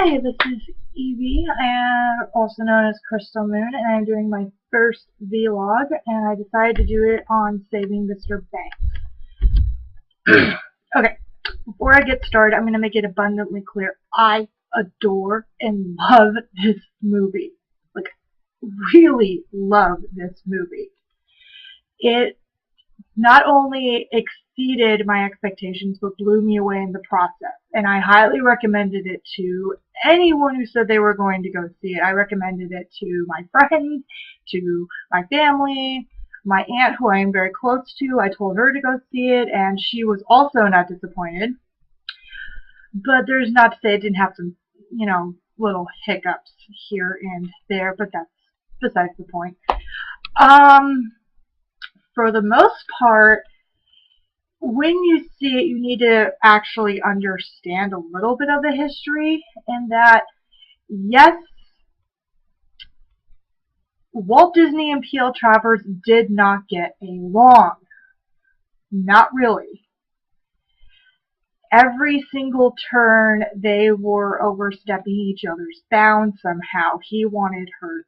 Hi, this is Evie, and also known as Crystal Moon, and I'm doing my first vlog, and I decided to do it on saving Mr. Banks. Okay, before I get started, I'm going to make it abundantly clear. I adore and love this movie. Like, really love this movie. It not only exceeded my expectations, but blew me away in the process. And I highly recommended it to anyone who said they were going to go see it. I recommended it to my friends, to my family, my aunt, who I am very close to. I told her to go see it, and she was also not disappointed. But there's not to say it didn't have some, little hiccups here and there, but that's besides the point. For the most part, when you see it, you need to actually understand a little bit of the history, and that, yes, Walt Disney and P.L. Travers did not get along. Not really. Every single turn, they were overstepping each other's bounds somehow. He wanted her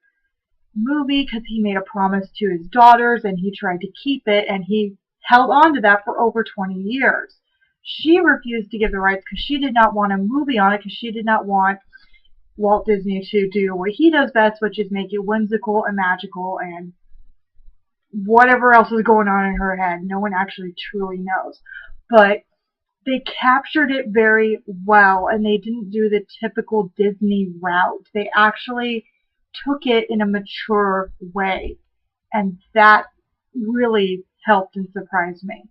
movie because he made a promise to his daughters, and he tried to keep it, and he held on to that for over 20 years. She refused to give the rights because she did not want a movie on it, because she did not want Walt Disney to do what he does best, which is make it whimsical and magical and whatever else is going on in her head. No one actually truly knows. But they captured it very well, and they didn't do the typical Disney route. They actually took it in a mature way, and that really helped and surprised me.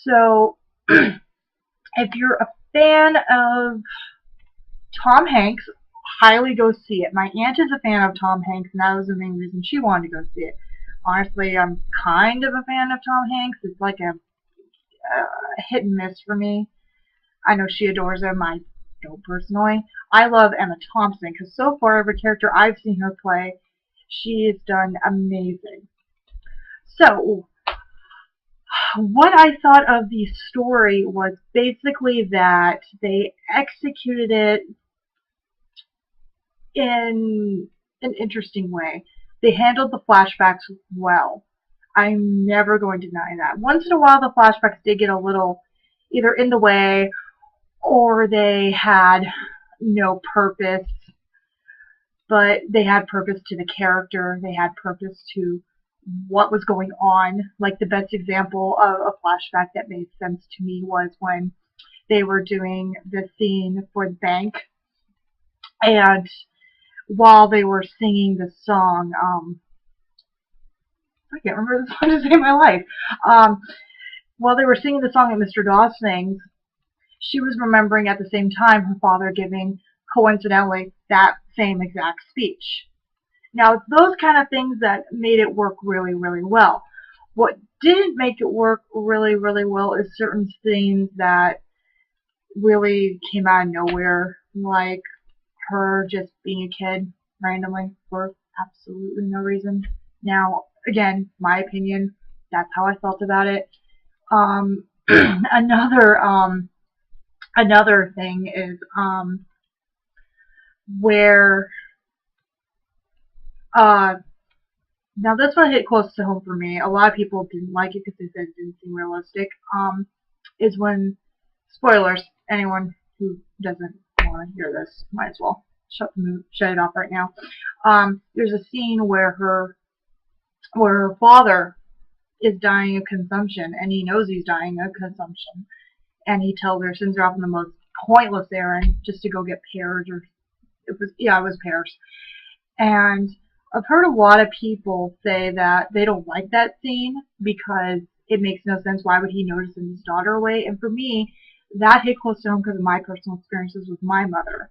So, if you're a fan of Tom Hanks, highly go see it. My aunt is a fan of Tom Hanks, and that was the main reason she wanted to go see it. Honestly, I'm kind of a fan of Tom Hanks. It's like a hit and miss for me. I know she adores him. I don't personally. I love Emma Thompson because so far every character I've seen her play, she has done amazing. So, what I thought of the story was basically that they executed it in an interesting way. They handled the flashbacks well. I'm never going to deny that. Once in a while, the flashbacks did get a little either in the way, or they had no purpose, but they had purpose to the character. They had purpose to what was going on. Like, the best example of a flashback that made sense to me was when they were doing the scene for the bank, and while they were singing the song, I can't remember the song to save my life. While they were singing the song that Mr. Dawes sings, she was remembering at the same time her father giving, coincidentally, that same exact speech. Now, it's those kind of things that made it work really, really well. What didn't make it work really, really well is certain scenes that really came out of nowhere, like her just being a kid randomly for absolutely no reason. Now, again, my opinion, that's how I felt about it. Another thing is where now this one hit close to home for me. A lot of people didn't like it because they said it didn't seem realistic. Is when, spoilers, anyone who doesn't want to hear this might as well shut it off right now. There's a scene where her father is dying of consumption, and he knows he's dying of consumption, and he tells her, sends her off on the most pointless errand just to go get pears, or it was pears. And I've heard a lot of people say that they don't like that scene because it makes no sense. Why would he notice his daughter away? And for me, that hit close to home because of my personal experiences with my mother.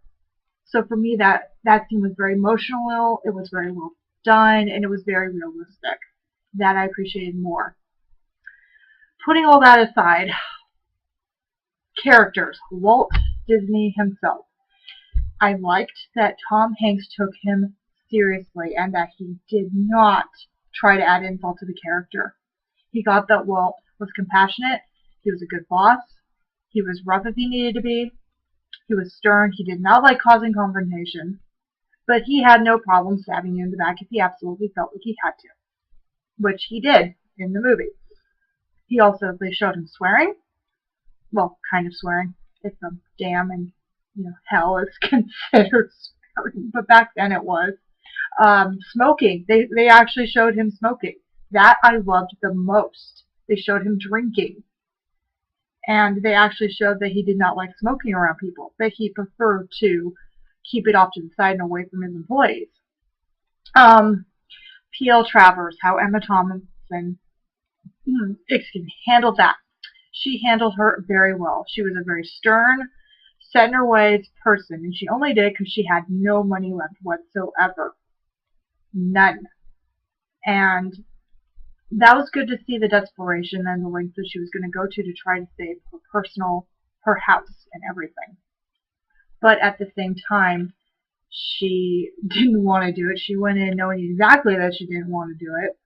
So for me, that scene was very emotional, it was very well done, and it was very realistic. That I appreciated more. Putting all that aside, characters, Walt Disney himself. I liked that Tom Hanks took him seriously and that he did not try to add insult to the character. He got that Walt was compassionate, he was a good boss, he was rough if he needed to be, He was stern. He did not like causing confrontation, but he had no problem stabbing you in the back if he absolutely felt like he had to, which he did in the movie. They showed him swearing. Well, kind of swearing. It's a damn and hell is considered swearing, but back then it was. Smoking. They actually showed him smoking. That I loved the most. They showed him drinking. And they actually showed that he did not like smoking around people, that he preferred to keep it off to the side and away from his employees. P.L. Travers, how Emma Thompson handled that. She handled her very well. She was a very stern, set in her ways person, and she only did it because she had no money left whatsoever. None. And that was good to see the desperation and the lengths that she was going to go to try to save her house and everything. But at the same time, she didn't want to do it. She went in knowing exactly that she didn't want to do it,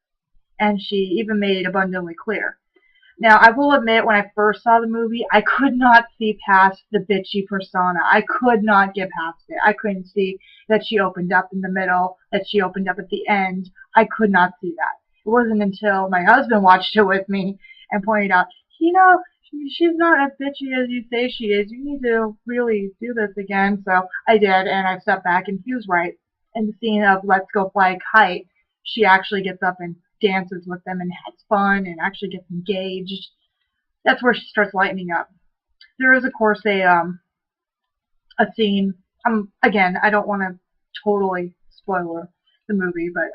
and she even made it abundantly clear. Now, I will admit, when I first saw the movie, I could not see past the bitchy persona. I could not get past it. I couldn't see that she opened up in the middle, that she opened up at the end. I could not see that. It wasn't until my husband watched it with me and pointed out, she's not as bitchy as you say she is. You need to really do this again. So I did, and I stepped back, and he was right. In the scene of Let's Go Fly a Kite, she actually gets up and dances with them and has fun and actually gets engaged. That's where she starts lightening up. There is, of course, a scene. Again, I don't want to totally spoil the movie, but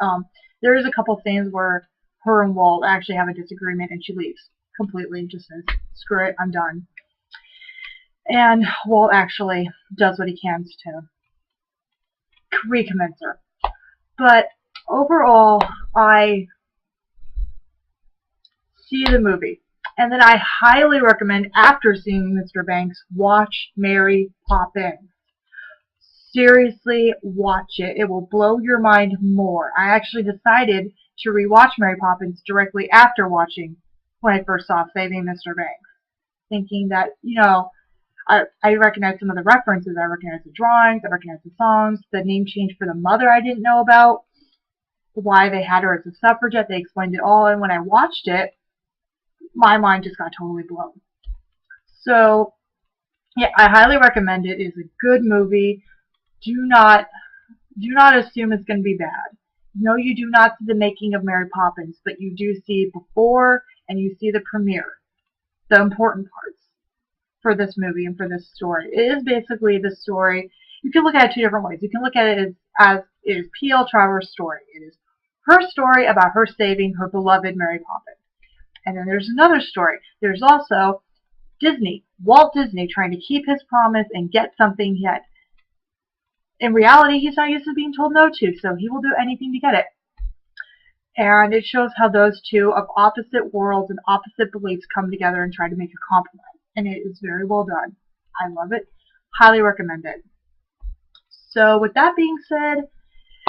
there is a couple scenes where her and Walt actually have a disagreement, and she leaves completely. Just says, "Screw it, I'm done." And Walt actually does what he can to recommence her. But overall, I see the movie. And then I highly recommend, after seeing Mr. Banks, watch Mary Poppins. Seriously, watch it. It will blow your mind more. I actually decided to rewatch Mary Poppins directly after watching when I first saw Saving Mr. Banks, thinking that, I recognize some of the references. I recognize the drawings. I recognize the songs. The name change for the mother I didn't know about. Why they had her as a suffragette. They explained it all. And when I watched it, my mind just got totally blown. So, yeah, I highly recommend it. It is a good movie. Do not assume it's going to be bad. No, you do not see the making of Mary Poppins, but you do see before and you see the premiere, the important parts for this movie and for this story. It is basically the story. You can look at it two different ways. You can look at it as it is P.L. Travers' story. It is her story about her saving her beloved Mary Poppins. And then there's another story. There's also Disney, Walt Disney, trying to keep his promise and get something yet. In reality, he's not used to being told no to, so he will do anything to get it. And it shows how those two of opposite worlds and opposite beliefs come together and try to make a compromise. And it is very well done. I love it. Highly recommend it. So with that being said,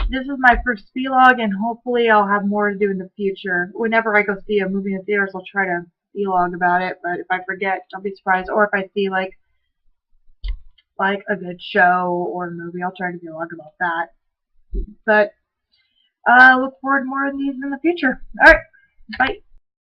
this is my first vlog, and hopefully I'll have more to do in the future. Whenever I go see a movie in the theaters, I'll try to vlog about it, but if I forget, don't be surprised. Or if I see like a good show or a movie, I'll try to vlog about that. But look forward to more of these in the future. Alright, bye.